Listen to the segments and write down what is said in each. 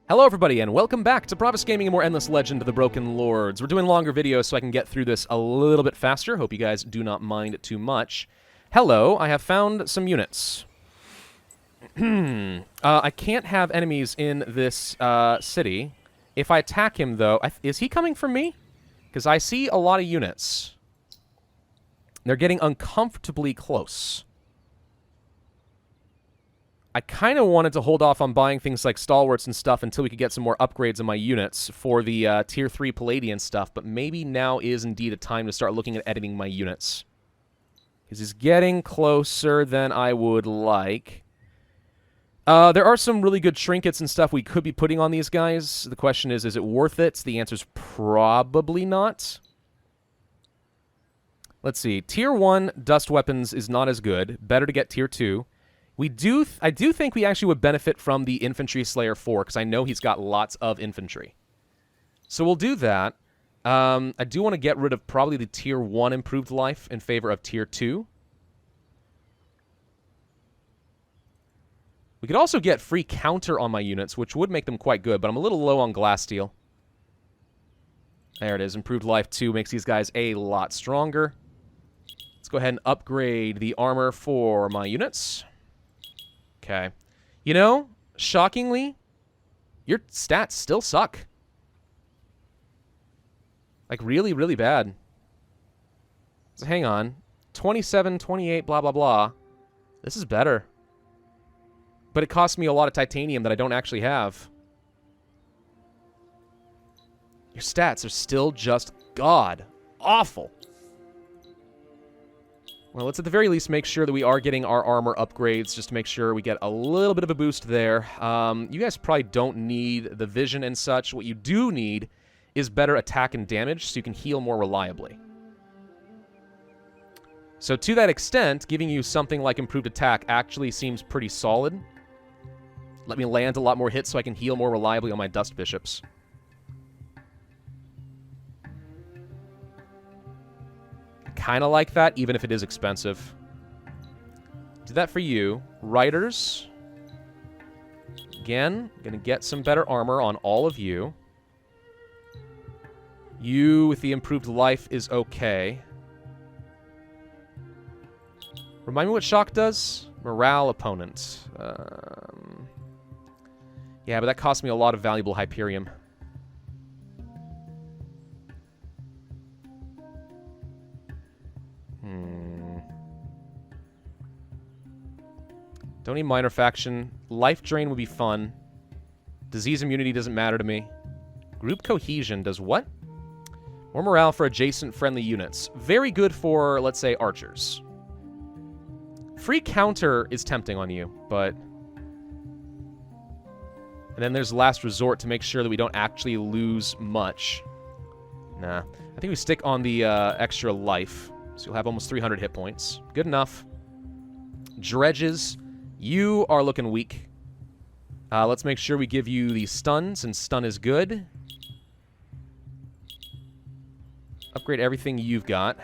Hello everybody, and welcome back to Pravus Gaming and more Endless Legend of the Broken Lords. We're doing longer videos so I can get through this a little bit faster. Hope you guys do not mind too much. Hello, I have found some units. I can't have enemies in this city. If I attack him, though... is he coming for me? Because I see a lot of units. They're getting uncomfortably close. I kind of wanted to hold off on buying things like stalwarts and stuff until we could get some more upgrades in my units for the Tier 3 Palladian stuff, but maybe now is indeed a time to start looking at editing my units. Because he's getting closer than I would like. There are some really good trinkets and stuff we could be putting on these guys. The question is it worth it? The answer's probably not. Let's see. Tier 1 dust weapons is not as good. Better to get Tier 2. I do think we actually would benefit from the Infantry Slayer 4, because I know he's got lots of infantry. So we'll do that. I do want to get rid of probably the Tier 1 improved life in favor of Tier 2. We could also get free counter on my units, which would make them quite good, but I'm a little low on glass steel. There it is. Improved life 2 makes these guys a lot stronger. Let's go ahead and upgrade the armor for my units. Okay. You know, shockingly, your stats still suck. Like, really, really bad. So hang on. 27, 28, blah, blah, blah. This is better. But it costs me a lot of titanium that I don't actually have. Your stats are still just god-awful. Well, let's at the very least make sure that we are getting our armor upgrades, just to make sure we get a little bit of a boost there. You guys probably don't need the vision and such. What you do need is better attack and damage, so you can heal more reliably. So to that extent, giving you something like improved attack actually seems pretty solid. Let me land a lot more hits so I can heal more reliably on my dust bishops. Kind of like that, even if it is expensive. Do that for you. Riders. Again, gonna get some better armor on all of you. You with the improved life is okay. Remind me what shock does? Morale opponent. Yeah, but that cost me a lot of valuable Hyperium. Don't need minor faction. Life drain would be fun. Disease immunity doesn't matter to me. Group cohesion does what? More morale for adjacent friendly units. Very good for, let's say, archers. Free counter is tempting on you, but... And then there's last resort to make sure that we don't actually lose much. Nah. I think we stick on the extra life. So you'll have almost 300 hit points. Good enough. Dredges. You are looking weak. Let's make sure we give you the stun, since stun is good. Upgrade everything you've got.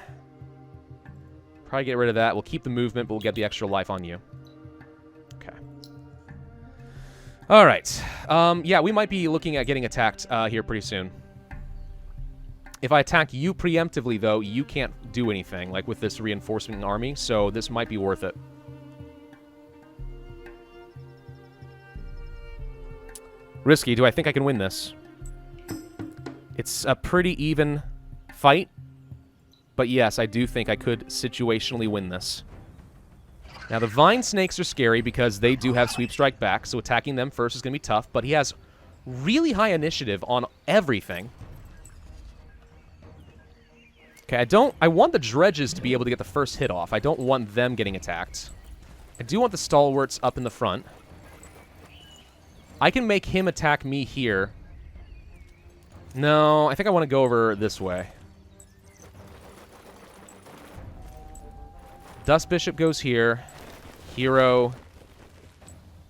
Probably get rid of that. We'll keep the movement, but we'll get the extra life on you. Okay. Alright. Yeah, we might be looking at getting attacked here pretty soon. If I attack you preemptively, though, you can't do anything, like with this reinforcement army, so this might be worth it. Risky. Do I think I can win this? It's a pretty even fight. But yes, I do think I could situationally win this. Now, the Vine Snakes are scary because they do have Sweep Strike back, so attacking them first is going to be tough. But he has really high initiative on everything. Okay, I want the Dredges to be able to get the first hit off. I don't want them getting attacked. I do want the Stalwarts up in the front. I can make him attack me here. No, I think I want to go over this way. Dust Bishop goes here. Hero.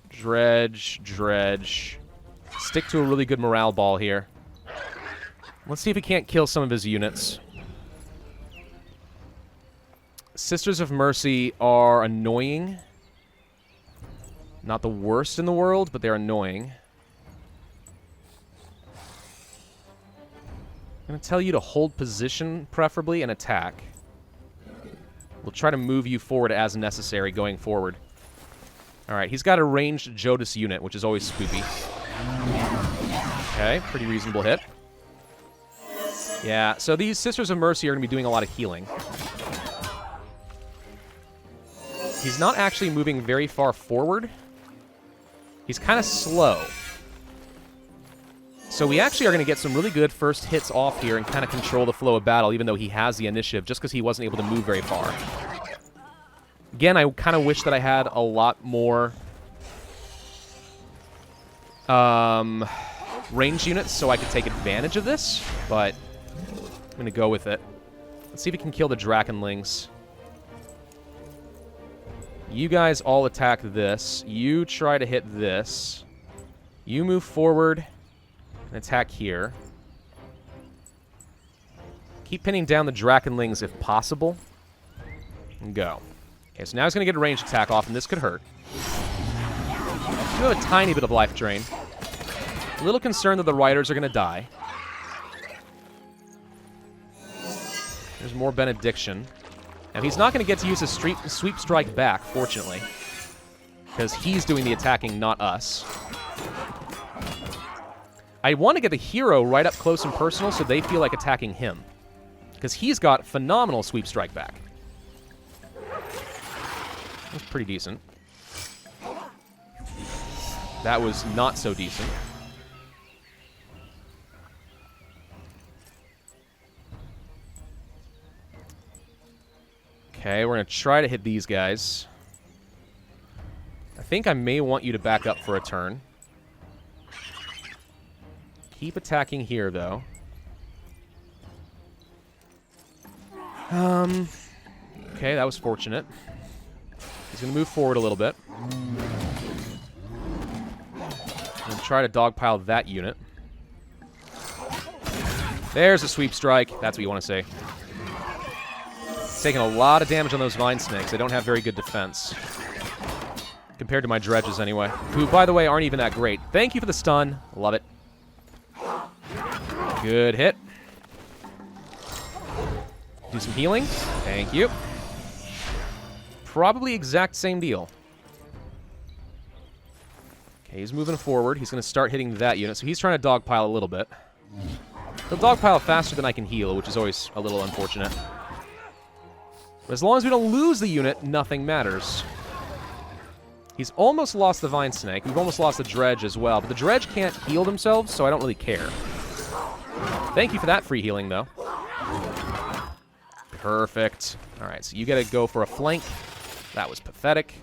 Dredge. Dredge. Stick to a really good morale ball here. Let's see if we can't kill some of his units. Sisters of Mercy are annoying. Not the worst in the world, but they're annoying. I'm going to tell you to hold position, preferably, and attack. We'll try to move you forward as necessary going forward. Alright, he's got a ranged Jotus unit, which is always spoopy. Okay, pretty reasonable hit. Yeah, so these Sisters of Mercy are going to be doing a lot of healing. He's not actually moving very far forward. He's kind of slow. So we actually are going to get some really good first hits off here and kind of control the flow of battle, even though he has the initiative, just because he wasn't able to move very far. Again, I kind of wish that I had a lot more range units so I could take advantage of this, but I'm going to go with it. Let's see if we can kill the Drakenlings. You guys all attack this. You try to hit this. You move forward and attack here. Keep pinning down the Drakenlings if possible. And go. Okay, so now he's going to get a ranged attack off, and this could hurt. You have a tiny bit of life drain. A little concerned that the riders are going to die. There's more Benediction. Now, he's not going to get to use his sweep strike back, fortunately. Because he's doing the attacking, not us. I want to get the hero right up close and personal so they feel like attacking him. Because he's got phenomenal sweep strike back. That's pretty decent. That was not so decent. Okay, we're going to try to hit these guys. I think I may want you to back up for a turn. Keep attacking here, though. Okay, that was fortunate. He's going to move forward a little bit. And try to dogpile that unit. There's a sweep strike. That's what you want to say. Taking a lot of damage on those Vine Snakes. They don't have very good defense. Compared to my Dredges, anyway. Who, by the way, aren't even that great. Thank you for the stun. Love it. Good hit. Do some healing. Thank you. Probably exact same deal. Okay, he's moving forward. He's going to start hitting that unit. So he's trying to dogpile a little bit. He'll dogpile faster than I can heal, which is always a little unfortunate. But as long as we don't lose the unit, nothing matters. He's almost lost the Vine Snake. We've almost lost the Dredge as well. But the Dredge can't heal themselves, so I don't really care. Thank you for that free healing, though. Perfect. Alright, so you gotta go for a flank. That was pathetic.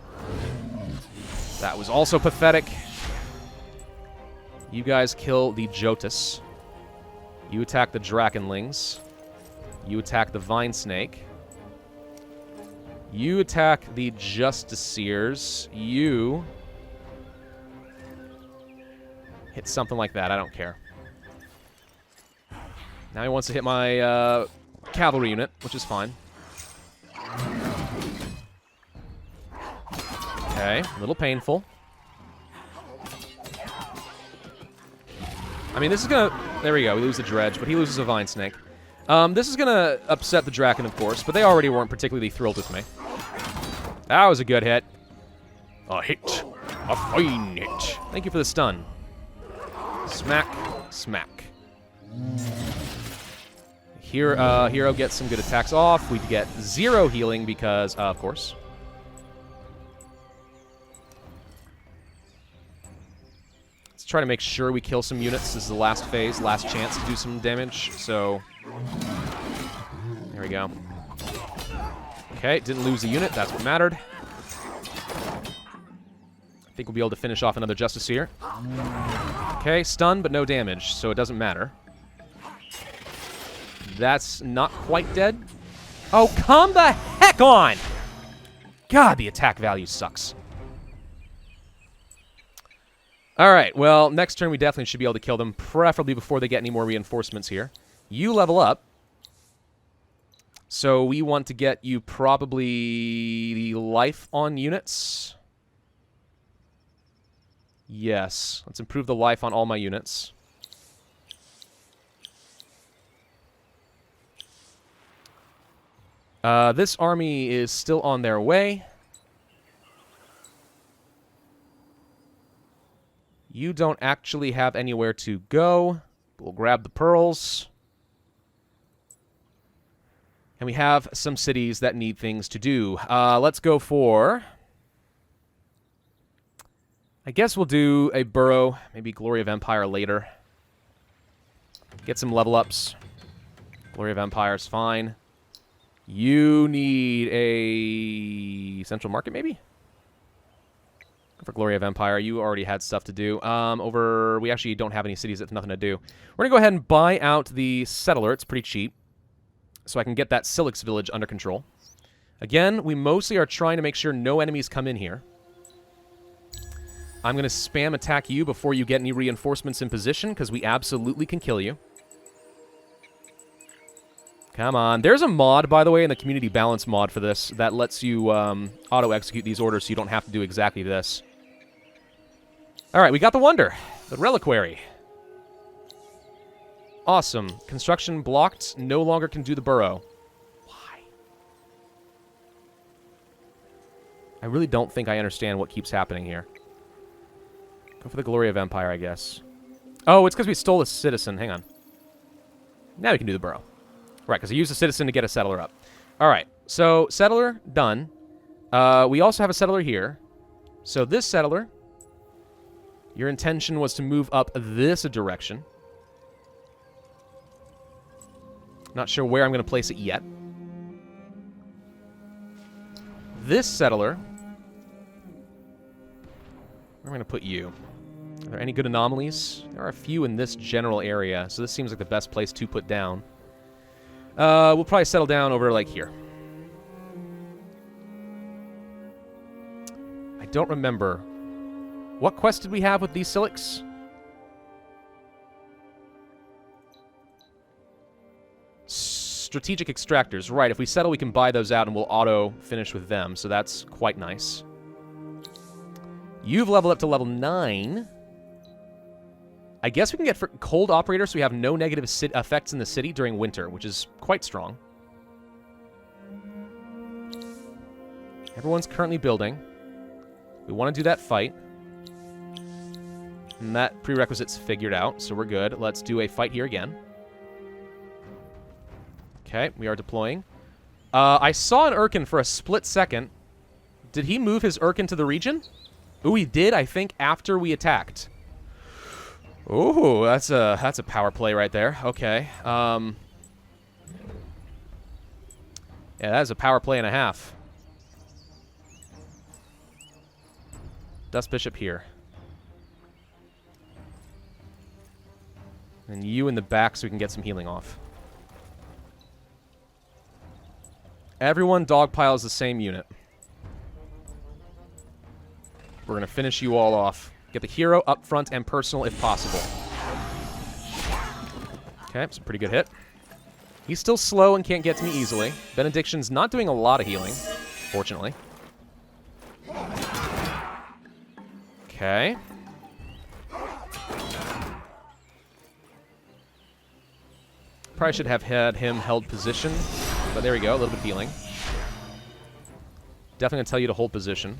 That was also pathetic. You guys kill the Jotus. You attack the Drakenlings. You attack the Vine Snake. You attack the Justiciars. You hit something like that. I don't care. Now he wants to hit my cavalry unit, which is fine. Okay, a little painful. I mean, this is gonna... There we go, we lose the Dredge, but he loses a Vine Snake. This is gonna upset the Draken, of course, but they already weren't particularly thrilled with me. That was a good hit. A hit. A fine hit. Thank you for the stun. Smack. Smack. Hero gets some good attacks off. We get 0 healing because, of course. Let's try to make sure we kill some units. This is the last phase, last chance to do some damage. So, there we go. Okay, didn't lose a unit. That's what mattered. I think we'll be able to finish off another Justiciar. Okay, stun, but no damage, so it doesn't matter. That's not quite dead. Oh, come the heck on! God, the attack value sucks. Alright, well, next turn we definitely should be able to kill them, preferably before they get any more reinforcements here. You level up. So we want to get you probably the life on units. Yes, let's improve the life on all my units. This army is still on their way. You don't actually have anywhere to go. We'll grab the pearls. And we have some cities that need things to do. Let's go for... I guess we'll do a borough, maybe Glory of Empire later. Get some level ups. Glory of Empire is fine. You need a central market, maybe? Go for Glory of Empire. You already had stuff to do. We actually don't have any cities that have nothing to do. We're going to go ahead and buy out the settler. It's pretty cheap. So I can get that Silix village under control. Again, we mostly are trying to make sure no enemies come in here. I'm going to spam attack you before you get any reinforcements in position, because we absolutely can kill you. Come on. There's a mod, by the way, in the community balance mod for this that lets you auto-execute these orders so you don't have to do exactly this. All right, we got the Wonder, the Reliquary. Awesome. Construction blocked. No longer can do the borough. Why? I really don't think I understand what keeps happening here. Go for the Glory of Empire, I guess. Oh, it's because we stole a citizen. Hang on. Now we can do the borough. Right, because I used a citizen to get a settler up. All right, so settler, done. We also have a settler here. So this settler, your intention was to move up this direction. Not sure where I'm going to place it yet. This settler, where am I going to put you? Are there any good anomalies? There are a few in this general area, so this seems like the best place to put down. We'll probably settle down over, like, here. I don't remember. What quest did we have with these Silix? Strategic extractors. Right, if we settle, we can buy those out, and we'll auto-finish with them, so that's quite nice. You've leveled up to level 9. I guess we can get cold operators so we have no negative effects in the city during winter, which is quite strong. Everyone's currently building. We want to do that fight. And that prerequisite's figured out, so we're good. Let's do a fight here again. Okay, we are deploying. I saw an Urkin for a split second. Did he move his Urkin to the region? Ooh, he did, I think, after we attacked. Ooh, that's a power play right there. Okay. Yeah, that is a power play and a half. Dust Bishop here. And you in the back so we can get some healing off. Everyone dogpiles the same unit. We're going to finish you all off. Get the hero up front and personal if possible. Okay, it's a pretty good hit. He's still slow and can't get to me easily. Benediction's not doing a lot of healing, fortunately. Okay. Probably should have had him held position. But there we go, a little bit of healing. Definitely going to tell you to hold position.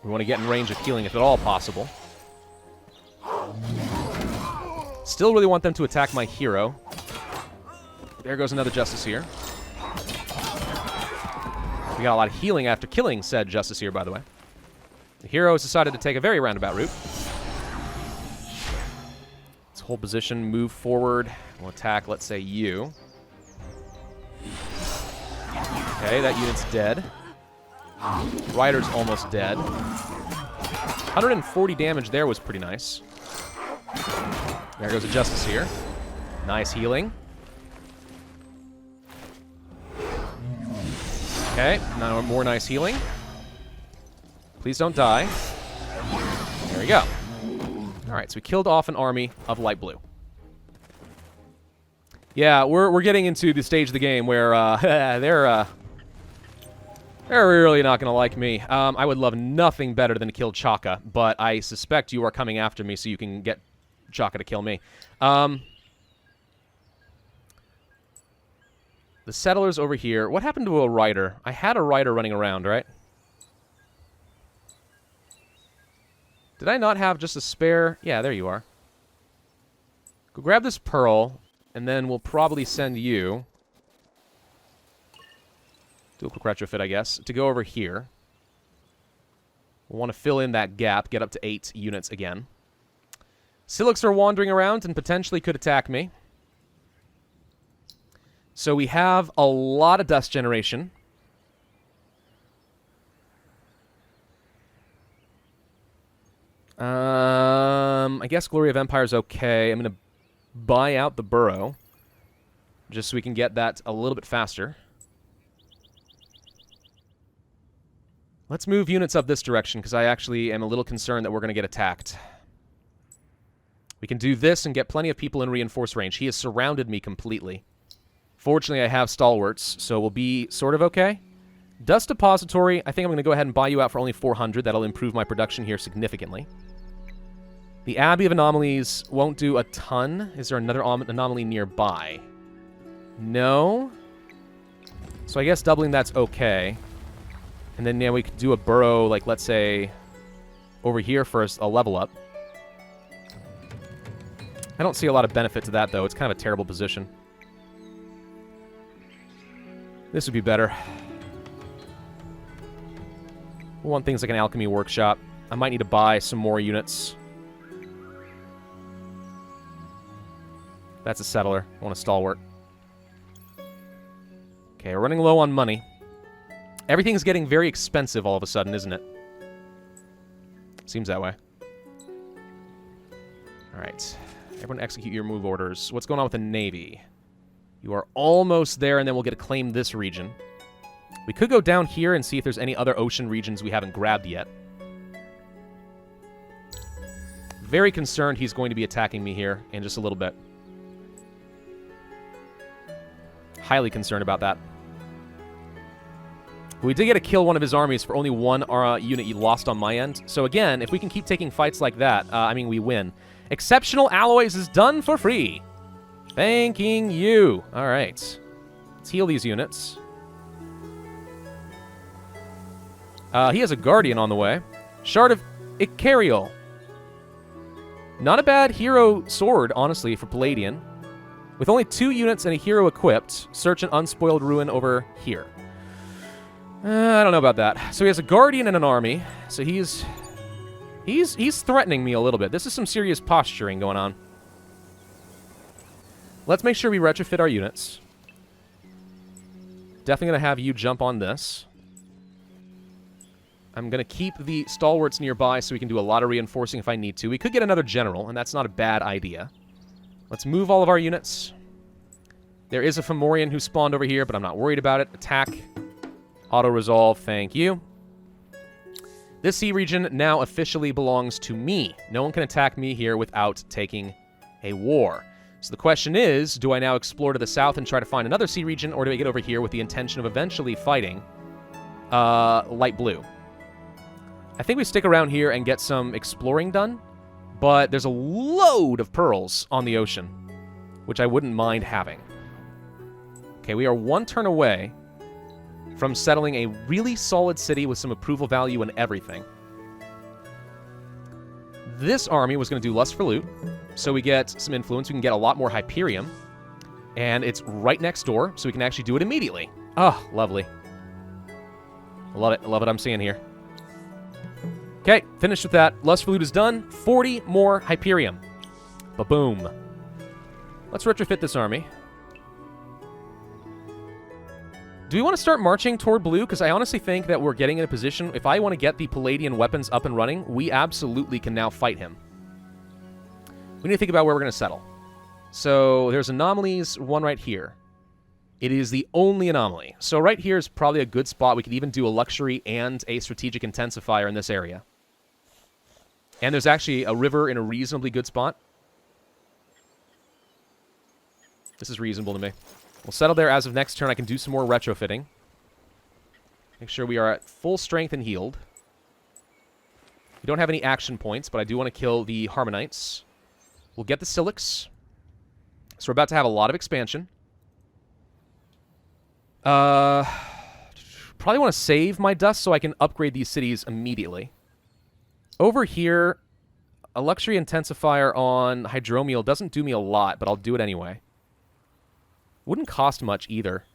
We want to get in range of healing if at all possible. Still really want them to attack my hero. There goes another Justiciar. We got a lot of healing after killing said Justiciar, by the way. The hero has decided to take a very roundabout route. Let's hold position, move forward. We'll attack, let's say, you. Okay, that unit's dead. Rider's almost dead. 140 damage there was pretty nice. There goes a Justiciar. Nice healing. Okay, now more nice healing. Please don't die. There we go. Alright, so we killed off an army of light blue. Yeah, we're getting into the stage of the game where they're really not going to like me. I would love nothing better than to kill Chaka, but I suspect you are coming after me so you can get Chaka to kill me. The settlers over here. What happened to a rider? I had a rider running around, right? Did I not have just a spare? Yeah, there you are. Go grab this pearl, and then we'll probably send you... Do a quick retrofit, I guess, to go over here. We'll want to fill in that gap, get up to 8 units again. Silix are wandering around and potentially could attack me. So we have a lot of dust generation. I guess Glory of Empire is okay. I'm going to buy out the burrow just so we can get that a little bit faster. Let's move units up this direction because I actually am a little concerned that we're going to get attacked. We can do this and get plenty of people in reinforced range. He has surrounded me completely. Fortunately, I have stalwarts, so we'll be sort of okay. Dust Depository, I think I'm going to go ahead and buy you out for only 400. That'll improve my production here significantly. The Abbey of Anomalies won't do a ton. Is there another anomaly nearby? No. So I guess doubling that's okay. And then, yeah, we could do a burrow, like, let's say, over here for a level up. I don't see a lot of benefit to that, though. It's kind of a terrible position. This would be better. We'll want things like an alchemy workshop. I might need to buy some more units. That's a settler. I want a stalwart. Okay, we're running low on money. Everything's getting very expensive all of a sudden, isn't it? Seems that way. Alright. Everyone execute your move orders. What's going on with the Navy? You are almost there, and then we'll get to claim this region. We could go down here and see if there's any other ocean regions we haven't grabbed yet. Very concerned he's going to be attacking me here in just a little bit. Highly concerned about that. We did get to kill one of his armies for only one unit you lost on my end. So again, if we can keep taking fights like that, I mean, we win. Exceptional Alloys is done for free. Thanking you. All right. Let's heal these units. He has a Guardian on the way. Shard of Icarial. Not a bad hero sword, honestly, for Palladian. With only 2 units and a hero equipped, search an unspoiled ruin over here. I don't know about that. So he has a Guardian and an army. So he's threatening me a little bit. This is some serious posturing going on. Let's make sure we retrofit our units. Definitely going to have you jump on this. I'm going to keep the stalwarts nearby so we can do a lot of reinforcing if I need to. We could get another general, and that's not a bad idea. Let's move all of our units. There is a Fomorian who spawned over here, but I'm not worried about it. Attack. Auto-resolve. Thank you. This sea region now officially belongs to me. No one can attack me here without taking a war. So the question is, do I now explore to the south and try to find another sea region, or do I get over here with the intention of eventually fighting light blue? I think we stick around here and get some exploring done, but there's a load of pearls on the ocean, which I wouldn't mind having. Okay, we are 1 turn away from settling a really solid city with some approval value and everything. This army was going to do Lust for Loot, so we get some influence. We can get a lot more Hyperium, and it's right next door, so we can actually do it immediately. Oh, lovely. I love it. I love what I'm seeing here. Okay, finished with that. Lust for Loot is done. 40 more Hyperium. Ba-boom. Let's retrofit this army. Do we want to start marching toward blue? Because I honestly think that we're getting in a position, if I want to get the Palladian weapons up and running, we absolutely can now fight him. We need to think about where we're going to settle. So there's anomalies, one right here. It is the only anomaly. So right here is probably a good spot. We could even do a luxury and a strategic intensifier in this area. And there's actually a river in a reasonably good spot. This is reasonable to me. We'll settle there as of next turn. I can do some more retrofitting. Make sure we are at full strength and healed. We don't have any action points, but I do want to kill the Harmonites. We'll get the Silix. So we're about to have a lot of expansion. Probably want to save my dust so I can upgrade these cities immediately. Over here, a luxury intensifier on hydromiel doesn't do me a lot, but I'll do it anyway. Wouldn't cost much either.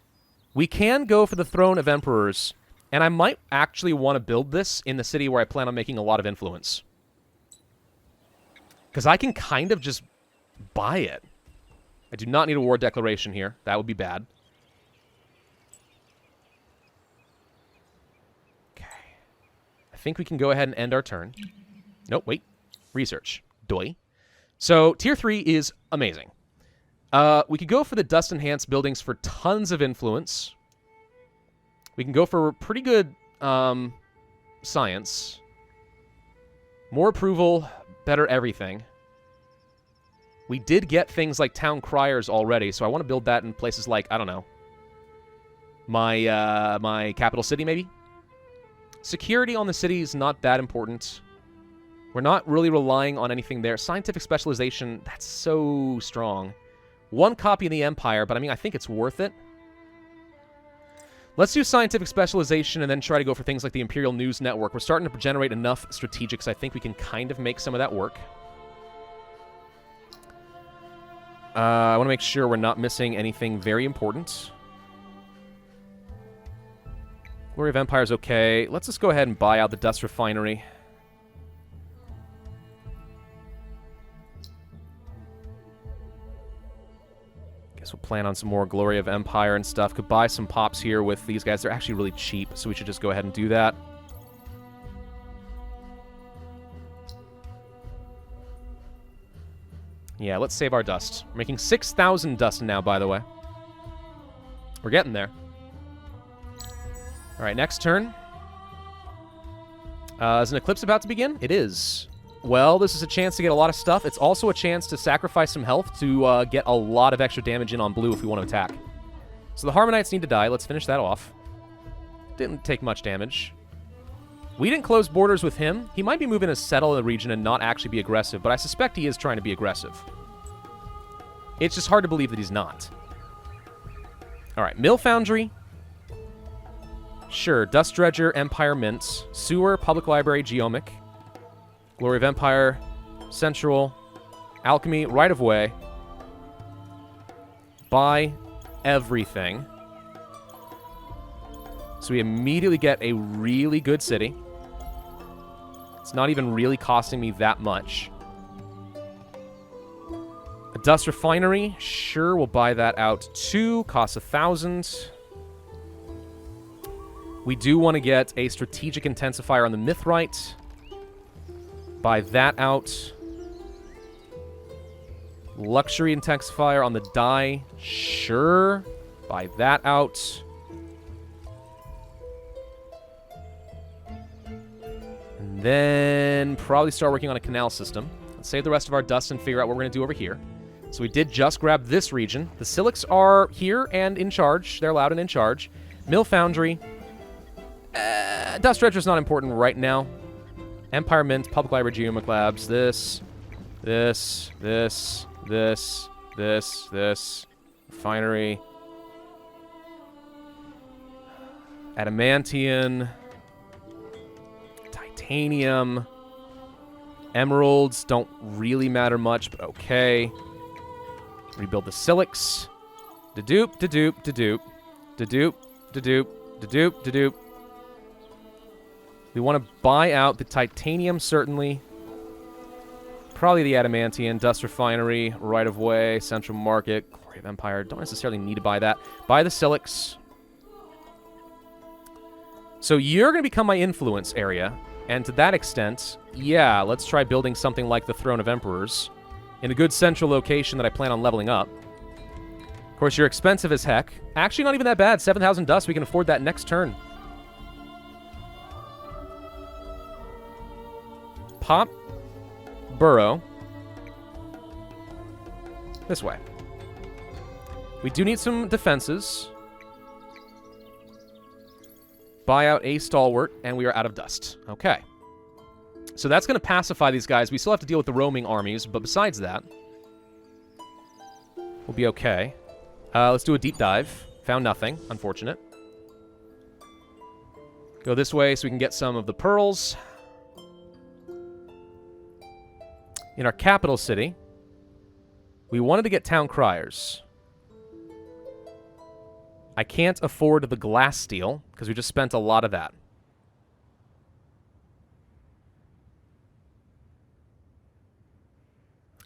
We can go for the Throne of Emperors, and I might actually want to build this in the city where I plan on making a lot of influence. Because I can kind of just buy it. I do not need a war declaration here. That would be bad. Okay. I think we can go ahead and end our turn. Nope, wait. Research. Doi. So, Tier 3 is amazing. We could go for the dust-enhanced buildings for tons of influence. We can go for pretty good science. More approval, better everything. We did get things like town criers already, so I want to build that in places like, I don't know, my capital city, maybe? Security on the city is not that important. We're not really relying on anything there. Scientific specialization, that's so strong. One copy in the Empire, but I mean, I think it's worth it. Let's do scientific specialization and then try to go for things like the Imperial News Network. We're starting to generate enough strategics. I think we can kind of make some of that work. I want to make sure we're not missing anything very important. Glory of Empire is okay. Let's just go ahead and buy out the Dust Refinery. Guess we'll plan on some more Glory of Empire and stuff. Could buy some pops here with these guys. They're actually really cheap, so we should just go ahead and do that. Yeah, let's save our dust. We're making 6,000 dust now, by the way. We're getting there. All right, next turn. Is an eclipse about to begin? It is. Well, this is a chance to get a lot of stuff. It's also a chance to sacrifice some health to get a lot of extra damage in on blue if we want to attack. So the Harmonites need to die. Let's finish that off. Didn't take much damage. We didn't close borders with him. He might be moving to settle the region and not actually be aggressive, but I suspect he is trying to be aggressive. It's just hard to believe that he's not. All right, Mill Foundry. Sure, Dust Dredger, Empire Mints. Sewer, Public Library, Geomic. Glory of Empire, Central. Alchemy, Right of Way. Buy everything. So we immediately get a really good city. It's not even really costing me that much. A Dust Refinery. Sure, we'll buy that out too. Costs 1,000. We do want to get a Strategic Intensifier on the Mithrite. Buy that out. Luxury Intensifier on the Dye. Sure. Buy that out. And then probably start working on a canal system. Let's save the rest of our dust and figure out what we're going to do over here. So we did just grab this region. The Silics are here and in charge. They're loud and in charge. Mill Foundry. Dust Dredger's not important right now. Empire Mint, Public Library, Geomic Labs. This. Refinery. Adamantium. Titanium. Emeralds don't really matter much, but okay. Rebuild the Silics. Da-doop, da-doop, da-doop. Da-doop, da-doop, da-doop, da-doop. We want to buy out the Titanium, certainly. Probably the Adamantium, Dust Refinery, Right of Way, Central Market, Glory of Empire. Don't necessarily need to buy that. Buy the Silics. So you're going to become my influence area. And to that extent, yeah, let's try building something like the Throne of Emperors in a good central location that I plan on leveling up. Of course, you're expensive as heck. Actually, not even that bad. 7,000 dust. We can afford that next turn. Pop. Burrow. This way. We do need some defenses. Buy out a stalwart, and we are out of dust. Okay. So that's going to pacify these guys. We still have to deal with the roaming armies, but besides that, we'll be okay. Let's do a deep dive. Found nothing. Unfortunate. Go this way so we can get some of the pearls. In our capital city, we wanted to get town criers. I can't afford the glass steel because we just spent a lot of that.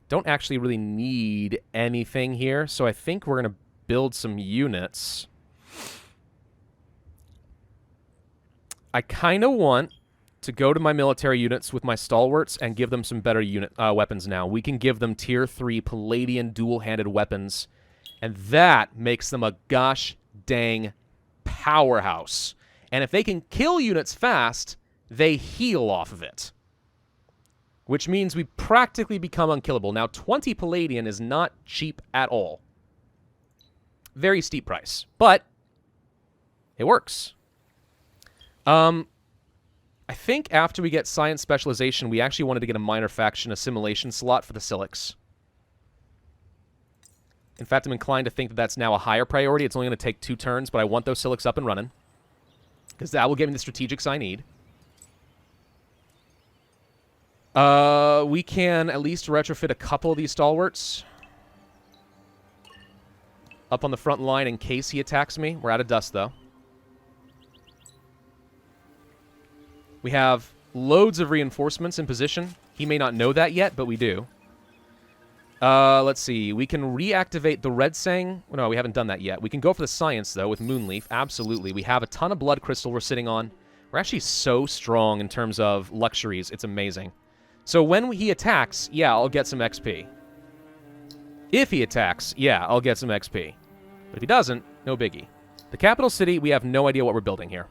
Don't actually really need anything here, so I think we're going to build some units. I kind of want to go to my military units with my stalwarts and give them some better weapons now. We can give them tier 3 Palladian dual-handed weapons, and that makes them a gosh dang powerhouse. And if they can kill units fast, they heal off of it. Which means we practically become unkillable. Now, 20 Palladian is not cheap at all. Very steep price. But it works. I think after we get science specialization, we actually wanted to get a minor faction assimilation slot for the Silix. In fact, I'm inclined to think that that's now a higher priority. It's only going to take 2 turns, but I want those Silix up and running. Because that will give me the strategics I need. We can at least retrofit a couple of these stalwarts up on the front line in case he attacks me. We're out of dust, though. We have loads of reinforcements in position. He may not know that yet, but we do. Let's see. We can reactivate the Red Sang. No, we haven't done that yet. We can go for the science, though, with Moonleaf. Absolutely. We have a ton of blood crystal we're sitting on. We're actually so strong in terms of luxuries. It's amazing. So when he attacks, yeah, I'll get some XP. If he attacks, yeah, I'll get some XP. But if he doesn't, no biggie. The capital city, we have no idea what we're building here.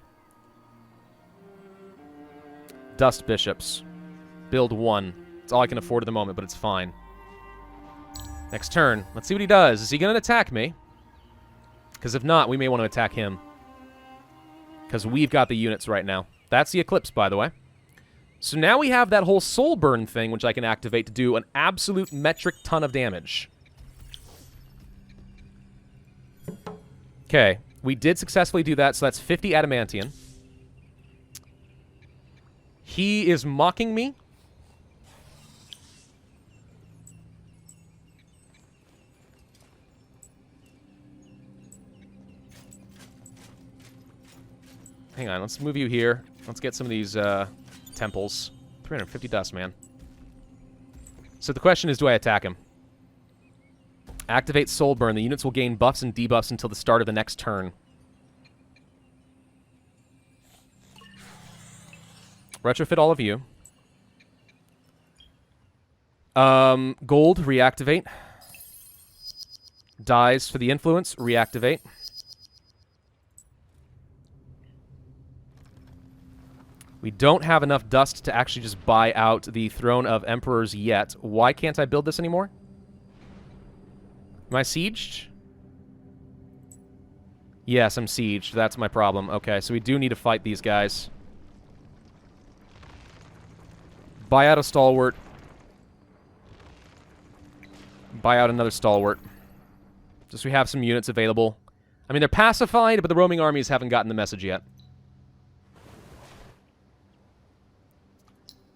Dust bishops. Build 1. It's all I can afford at the moment, but it's fine. Next turn. Let's see what he does. Is he going to attack me? Because if not, we may want to attack him. Because we've got the units right now. That's the Eclipse, by the way. So now we have that whole soul burn thing, which I can activate to do an absolute metric ton of damage. Okay, we did successfully do that, so that's 50 adamantium. He is mocking me. Hang on, let's move you here. Let's get some of these temples. 350 dust, man. So the question is, do I attack him? Activate Soul Burn. The units will gain buffs and debuffs until the start of the next turn. Retrofit all of you. Gold, reactivate. Dies for the influence, reactivate. We don't have enough dust to actually just buy out the Throne of Emperors yet. Why can't I build this anymore? Am I sieged? Yes, I'm sieged. That's my problem. Okay, so we do need to fight these guys. Buy out a stalwart. Buy out another stalwart. Just so we have some units available. I mean, they're pacified, but the roaming armies haven't gotten the message yet.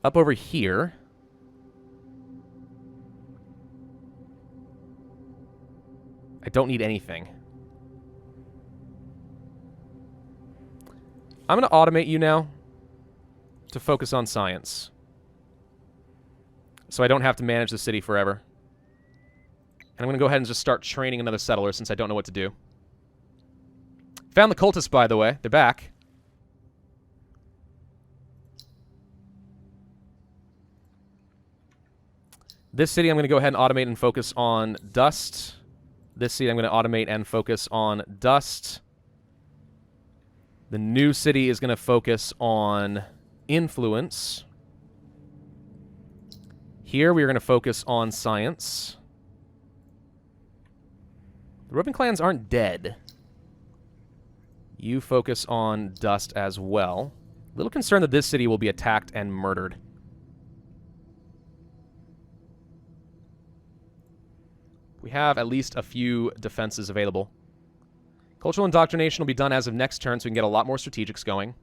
Up over here. I don't need anything. I'm going to automate you now to focus on science. So I don't have to manage the city forever. And I'm going to go ahead and just start training another settler since I don't know what to do. Found the cultists, by the way. They're back. This city I'm going to go ahead and automate and focus on dust. This city I'm going to automate and focus on dust. The new city is going to focus on influence. Here we are going to focus on science. The Roving clans aren't dead. You focus on dust as well. A little concerned that this city will be attacked and murdered. We have at least a few defenses available. Cultural indoctrination will be done as of next turn, so we can get a lot more strategics going.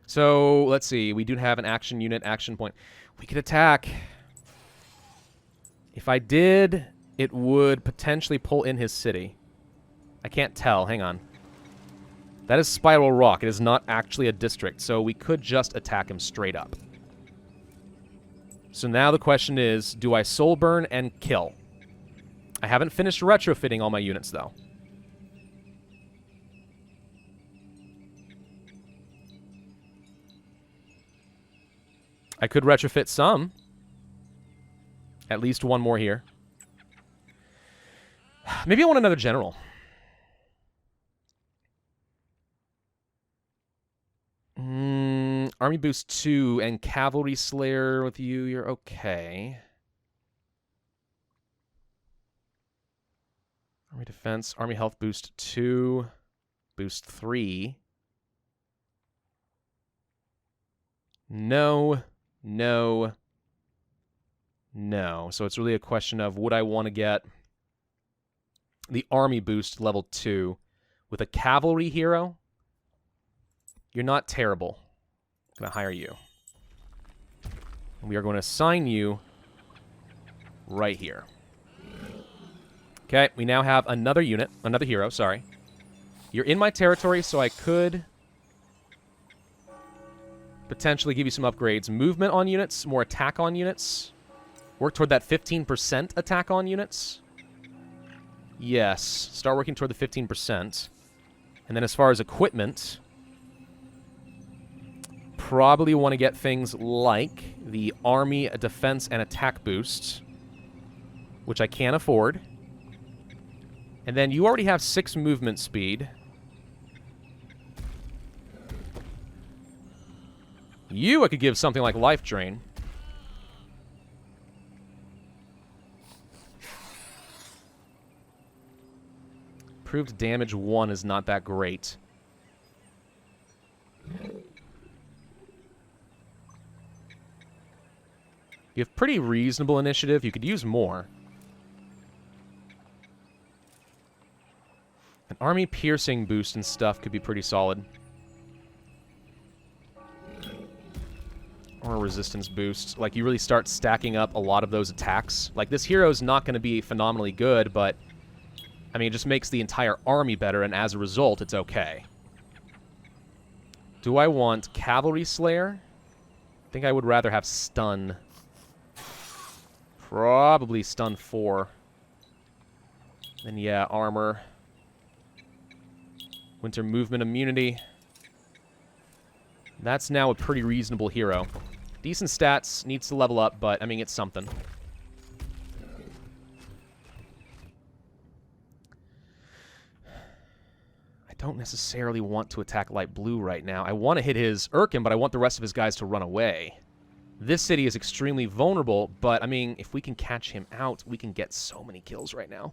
So, let's see. We do have an action unit, action point. We could attack. If I did, it would potentially pull in his city. I can't tell. Hang on. That is Spiral Rock. It is not actually a district, so we could just attack him straight up. So now the question is, do I soul burn and kill? I haven't finished retrofitting all my units, though. I could retrofit some. At least one more here. Maybe I want another general. Army boost 2 and cavalry slayer with you. You're okay. Army defense. Army health boost 2. Boost 3. No. No. No. So it's really a question of, would I want to get the army boost level 2 with a cavalry hero? You're not terrible. I'm going to hire you. And we are going to assign you right here. Okay, we now have another unit, another hero, sorry. You're in my territory, so I could potentially give you some upgrades. Movement on units, more attack on units. Work toward that 15% attack on units. Yes, start working toward the 15%. And then as far as equipment, probably want to get things like the army defense and attack boost, which I can't afford. And then you already have 6 movement speed. You I could give something like life drain. Proved damage 1 is not that great. You have pretty reasonable initiative. You could use more. An army piercing boost and stuff could be pretty solid. Or a resistance boost. Like, you really start stacking up a lot of those attacks. Like, this hero's not going to be phenomenally good, but I mean, it just makes the entire army better, and as a result, it's okay. Do I want Cavalry Slayer? I think I would rather have Stun. Probably Stun 4. Then, yeah, Armor. Winter Movement Immunity. That's now a pretty reasonable hero. Decent stats, needs to level up, but, I mean, it's something. I don't necessarily want to attack Light Blue right now. I want to hit his Urkin, but I want the rest of his guys to run away. This city is extremely vulnerable, but, I mean, if we can catch him out, we can get so many kills right now.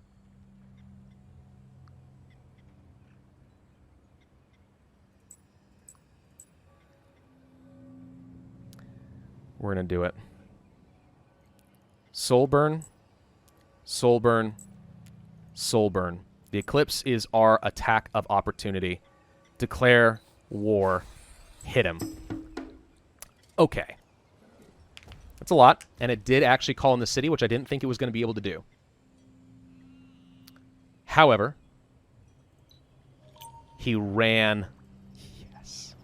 We're going to do it. Soul Burn. Soul Burn. Soul Burn. The Eclipse is our attack of opportunity. Declare war. Hit him. Okay. That's a lot. And it did actually call in the city, which I didn't think it was going to be able to do. However, he ran. Yes.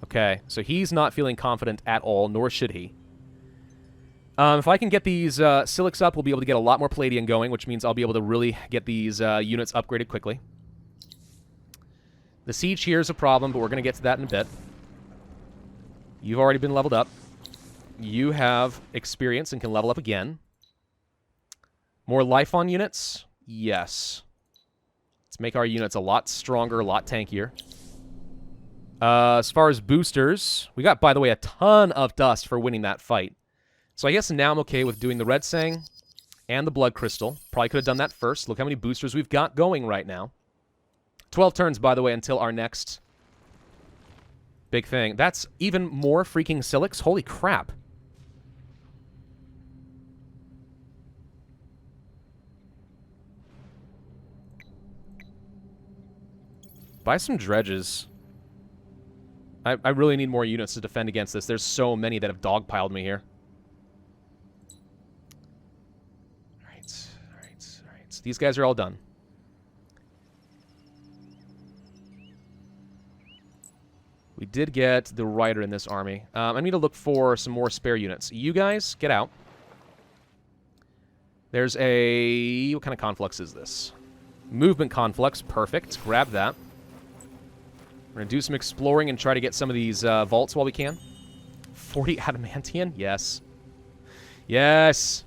Okay, so he's not feeling confident at all, nor should he. If I can get these Silix up, we'll be able to get a lot more Palladium going, which means I'll be able to really get these units upgraded quickly. The siege here is a problem, but we're going to get to that in a bit. You've already been leveled up. You have experience and can level up again. More life on units? Yes. Let's make our units a lot stronger, a lot tankier. As far as boosters, we got, by the way, a ton of dust for winning that fight. So I guess now I'm okay with doing the Red Sang and the Blood Crystal. Probably could have done that first. Look how many boosters we've got going right now. 12 turns, by the way, until our next big thing. That's even more freaking Silix. Holy crap. Buy some dredges. I really need more units to defend against this. There's so many that have dogpiled me here. Alright, alright, alright. These guys are all done. We did get the rider in this army. I need to look for some more spare units. You guys, get out. There's a... What kind of conflux is this? Movement conflux. Perfect. Grab that. We're going to do some exploring and try to get some of these vaults while we can. 40 adamantium? Yes. Yes!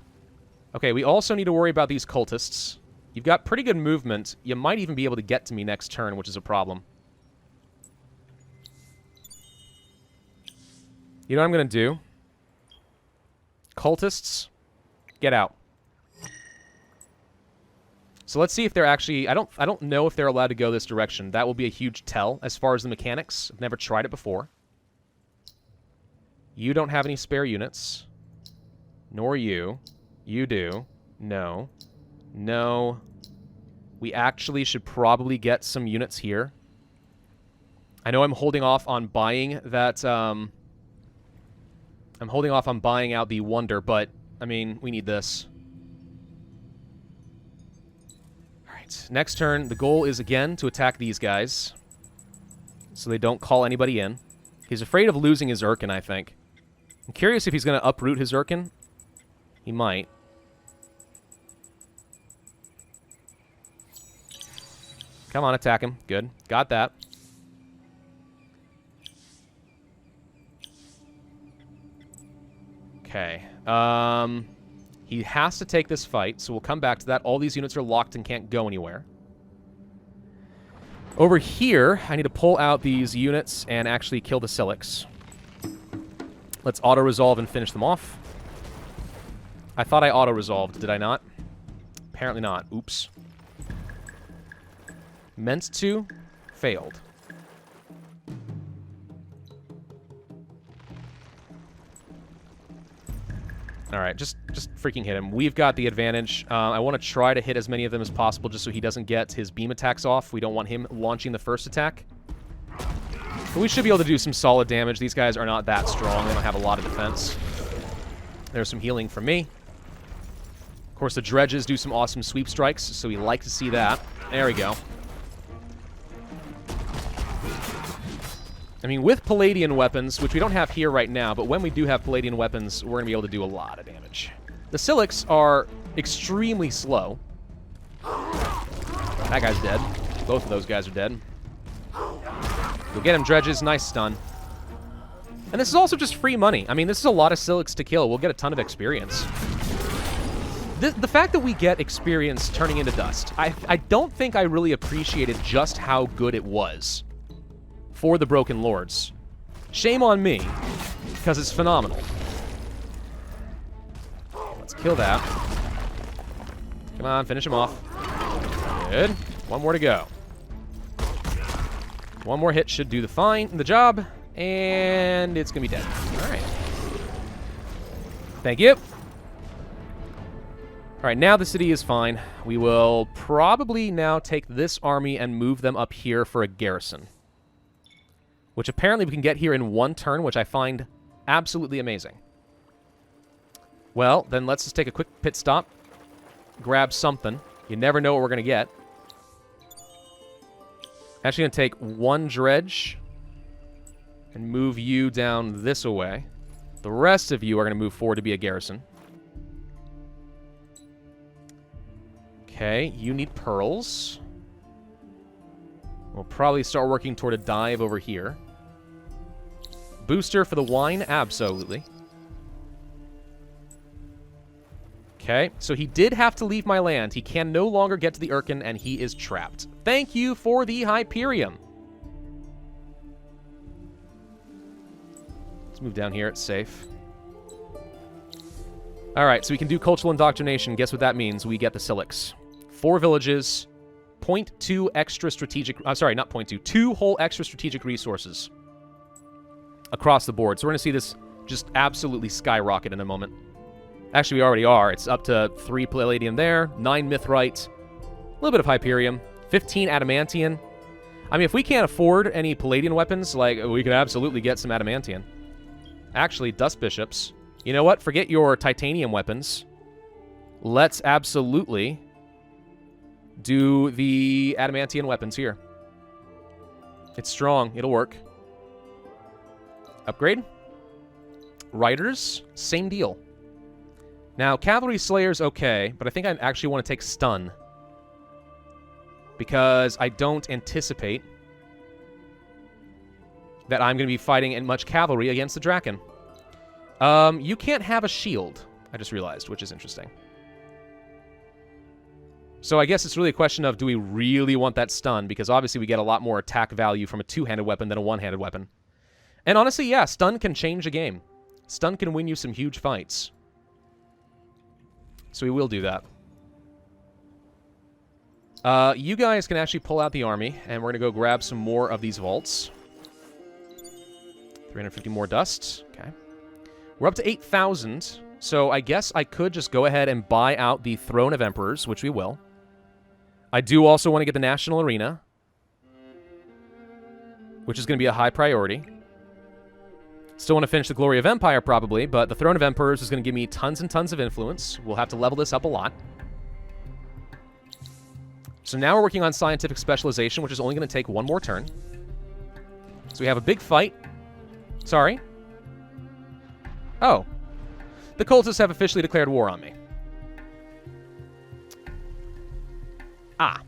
Okay, we also need to worry about these cultists. You've got pretty good movement. You might even be able to get to me next turn, which is a problem. You know what I'm going to do? Cultists, get out. So let's see if they're actually... I don't know if they're allowed to go this direction. That will be a huge tell as far as the mechanics. I've never tried it before. You don't have any spare units. Nor you. You do. No. No. We actually should probably get some units here. I know I'm holding off on buying that... I'm holding off on buying out the Wonder, but, I mean, we need this. Next turn, the goal is, again, to attack these guys. So they don't call anybody in. He's afraid of losing his Urkin, I think. I'm curious if he's going to uproot his Urkin. He might. Come on, attack him. Good. Got that. Okay. He has to take this fight, so we'll come back to that. All these units are locked and can't go anywhere. Over here, I need to pull out these units and actually kill the Silix. Let's auto-resolve and finish them off. I thought I auto-resolved, did I not? Apparently not. Oops. Meant to. Failed. Alright, just freaking hit him. We've got the advantage. I want to try to hit as many of them as possible just so he doesn't get his beam attacks off. We don't want him launching the first attack. But we should be able to do some solid damage. These guys are not that strong. They don't have a lot of defense. There's some healing from me. Of course, the dredges do some awesome sweep strikes, so we like to see that. There we go. I mean, with Palladian weapons, which we don't have here right now, but when we do have Palladian weapons, we're going to be able to do a lot of damage. The Silix are extremely slow. That guy's dead. Both of those guys are dead. You'll get him, dredges. Nice stun. And this is also just free money. I mean, this is a lot of Silix to kill. We'll get a ton of experience. The fact that we get experience turning into dust, I don't think I really appreciated just how good it was for the Broken Lords. Shame on me, because it's phenomenal. Let's kill that. Come on, finish him off. Good. One more to go. One more hit should do the job, and it's gonna be dead. All right. Thank you. All right, now the city is fine. We will probably now take this army and move them up here for a garrison, which apparently we can get here in one turn, which I find absolutely amazing. Well, then let's just take a quick pit stop, grab something. You never know what we're going to get. Actually going to take one dredge and move you down this way. The rest of you are going to move forward to be a garrison. Okay, you need pearls. We'll probably start working toward a dive over here. Booster for the wine? Absolutely. Okay, so he did have to leave my land. He can no longer get to the Urkin, and he is trapped. Thank you for the Hyperium. Let's move down here. It's safe. Alright, so we can do cultural indoctrination. Guess what that means? We get the Silix. 4 villages, 0.2 extra strategic... sorry, not 0.2. 2 whole extra strategic resources across the board. So we're going to see this just absolutely skyrocket in a moment. Actually, we already are. It's up to 3 Palladium there, 9 Mithrite, a little bit of Hyperium, 15 Adamantium. I mean, if we can't afford any Palladian weapons, like, we could absolutely get some Adamantian. Actually, Dust Bishops. You know what? Forget your Titanium weapons. Let's absolutely do the Adamantian weapons here. It's strong. It'll work. Upgrade. Riders. Same deal. Now, Cavalry Slayer's okay, but I think I actually want to take Stun. Because I don't anticipate that I'm going to be fighting in much cavalry against the Draken. You can't have a shield, I just realized, which is interesting. So I guess it's really a question of, do we really want that stun? Because obviously we get a lot more attack value from a two-handed weapon than a one-handed weapon. And honestly, yeah, stun can change a game. Stun can win you some huge fights. So we will do that. You guys can actually pull out the army, and we're going to go grab some more of these vaults. 350 more dust. Okay. We're up to 8,000, so I guess I could just go ahead and buy out the Throne of Emperors, which we will. I do also want to get the National Arena, which is going to be a high priority. Still want to finish the Glory of Empire, probably, but the Throne of Emperors is going to give me tons and tons of influence. We'll have to level this up a lot. So now we're working on Scientific Specialization, which is only going to take one more turn. So we have a big fight. Sorry. Oh. The cultists have officially declared war on me. Ah.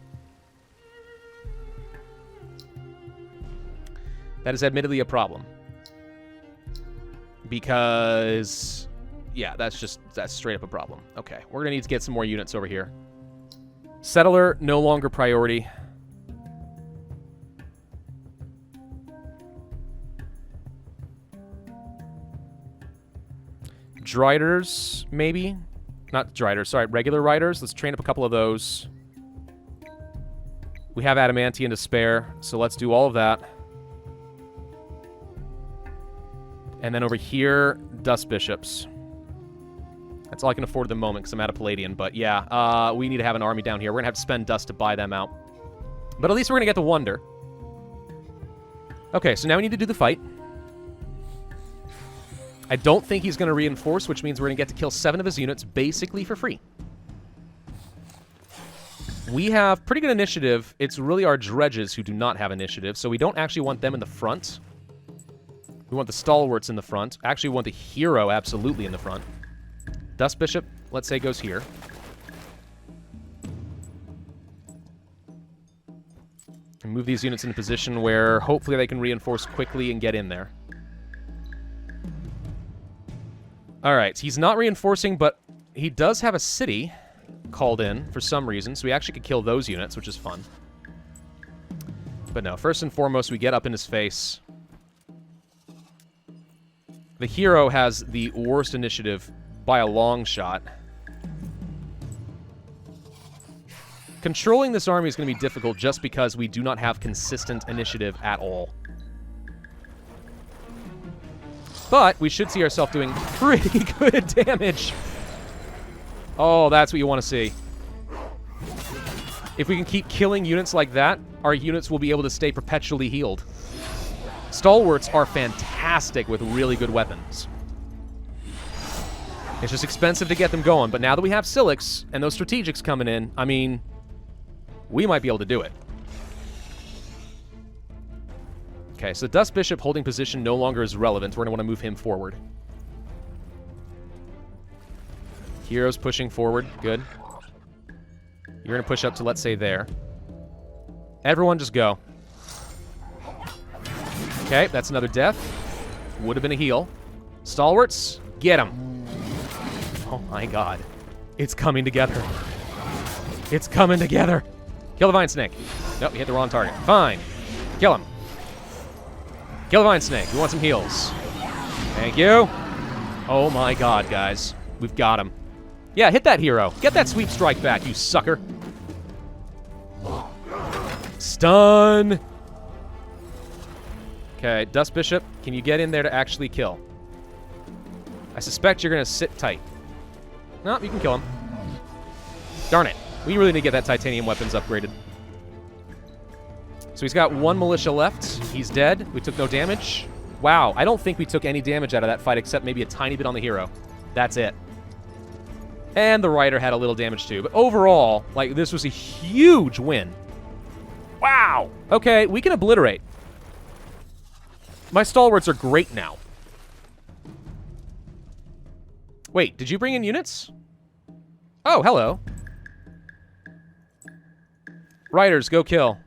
That is admittedly a problem. Because, yeah, that's straight up a problem. Okay, we're going to need to get some more units over here. Settler, no longer priority. Driders, maybe? Not Driders, sorry, regular Riders. Let's train up a couple of those. We have Adamantian to spare, so let's do all of that. And then over here, Dust Bishops. That's all I can afford at the moment because I'm out of Palladian. But yeah, we need to have an army down here. We're going to have to spend dust to buy them out. But at least we're going to get the Wonder. Okay, so now we need to do the fight. I don't think he's going to reinforce, which means we're going to get to kill 7 of his units basically for free. We have pretty good initiative. It's really our dredges who do not have initiative, so we don't actually want them in the front. We want the stalwarts in the front. Actually, we want the hero absolutely in the front. Dust Bishop, let's say, goes here. And move these units in a position where hopefully they can reinforce quickly and get in there. Alright, he's not reinforcing, but he does have a city called in for some reason, so we actually could kill those units, which is fun. But no, first and foremost, we get up in his face. The hero has the worst initiative by a long shot. Controlling this army is going to be difficult just because we do not have consistent initiative at all. But we should see ourselves doing pretty good damage. Oh, that's what you want to see. If we can keep killing units like that, our units will be able to stay perpetually healed. Stalwarts are fantastic with really good weapons. It's just expensive to get them going, but now that we have Silix and those strategics coming in, I mean, we might be able to do it. Okay, so Dust Bishop holding position no longer is relevant. We're going to want to move him forward. Hero's pushing forward. Good. You're going to push up to, let's say, there. Everyone just go. Okay, that's another death. Would have been a heal. Stalwarts, get him. Oh my god. It's coming together. It's coming together. Kill the Vine Snake. Nope, you hit the wrong target. Fine. Kill him. Kill the Vine Snake. We want some heals. Thank you. Oh my god, guys. We've got him. Yeah, hit that hero. Get that sweep strike back, you sucker. Stun. Okay, Dust Bishop, can you get in there to actually kill? I suspect you're going to sit tight. No, you can kill him. Darn it. We really need to get that titanium weapons upgraded. So So he's got 1 militia left. He's dead. We took no damage. Wow, I don't think we took any damage out of that fight except maybe a tiny bit on the hero. That's it. And the rider had a little damage too. But overall, like, this was a huge win. Wow. Okay, we can obliterate. My stalwarts are great now. Wait, did you bring in units? Oh, hello. Riders, go kill.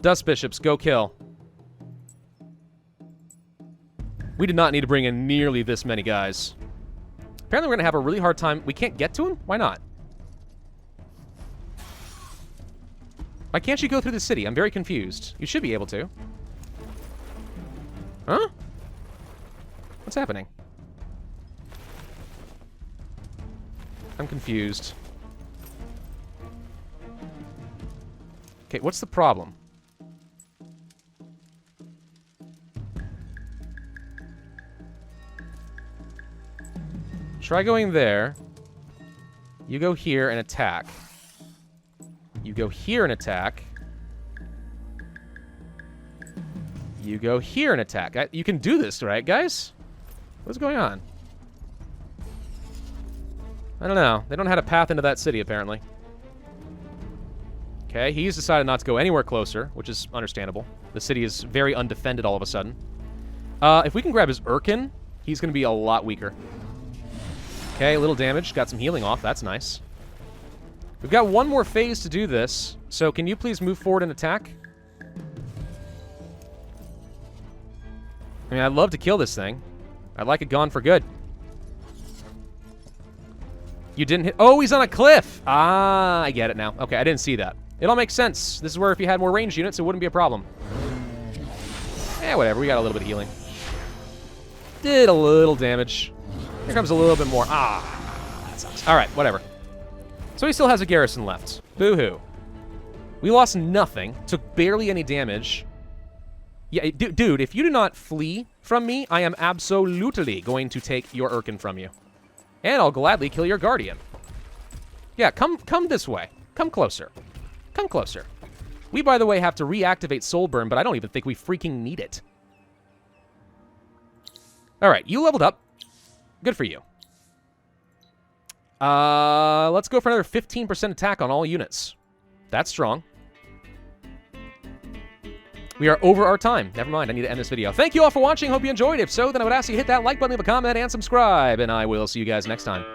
Dust bishops, go kill. We did not need to bring in nearly this many guys. Apparently we're going to have a really hard time. We can't get to him? Why not? Why can't you go through the city? I'm very confused. You should be able to. Huh? What's happening? I'm confused. Okay, what's the problem? Try going there. You go here and attack. You go here and attack. You go here and attack. You can do this, right, guys? What's going on? I don't know. They don't have a path into that city, apparently. Okay, he's decided not to go anywhere closer, which is understandable. The city is very undefended all of a sudden. If we can grab his Urkin, he's going to be a lot weaker. Okay, a little damage. Got some healing off. That's nice. We've got 1 more phase to do this, so can you please move forward and attack? I mean, I'd love to kill this thing. I'd like it gone for good. You didn't hit... Oh, he's on a cliff! Ah, I get it now. Okay, I didn't see that. It all makes sense. This is where if you had more ranged units, it wouldn't be a problem. Eh, whatever. We got a little bit of healing. Did a little damage. Here comes a little bit more. Ah, that sucks. All right, whatever. So he still has a garrison left. Boo-hoo. We lost nothing. Took barely any damage. Yeah, dude, if you do not flee from me, I am absolutely going to take your Urkin from you. And I'll gladly kill your Guardian. Yeah, come this way. Come closer. Come closer. We, by the way, have to reactivate Soulburn, but I don't even think we freaking need it. All right, you leveled up. Good for you. Let's go for another 15% attack on all units. That's strong. We are over our time. Never mind, I need to end this video. Thank you all for watching. Hope you enjoyed. If so, then I would ask you to hit that like button, leave a comment, and subscribe. And I will see you guys next time.